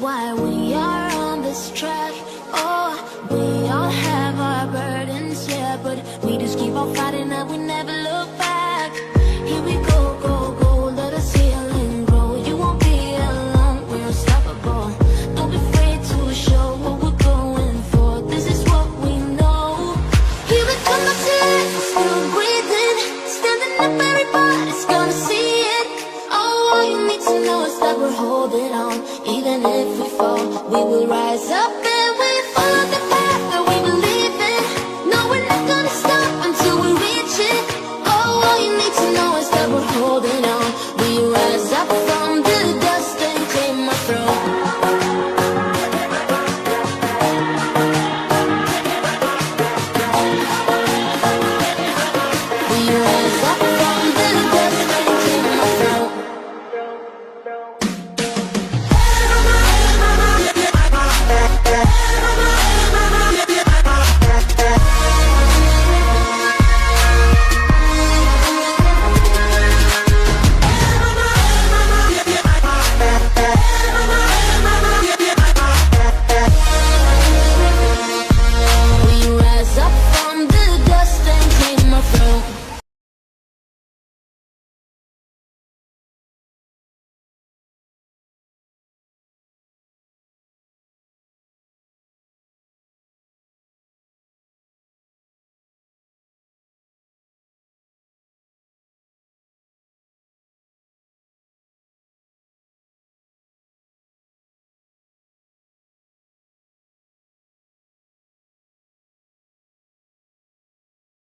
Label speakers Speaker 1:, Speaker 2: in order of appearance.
Speaker 1: why we are on this track. Oh, we all have our burdens, yeah, but we just keep on fighting and we never look back. Here we go, go, go, let us heal and grow. You won't be alone, we're unstoppable. Don't be afraid to show what we're going for. This is what we know. Here we come, that's it, still breathing, standing up, everybody's gonna see it. Oh, all you need to know is that we're holding on. Even if we fall, we will rise up and we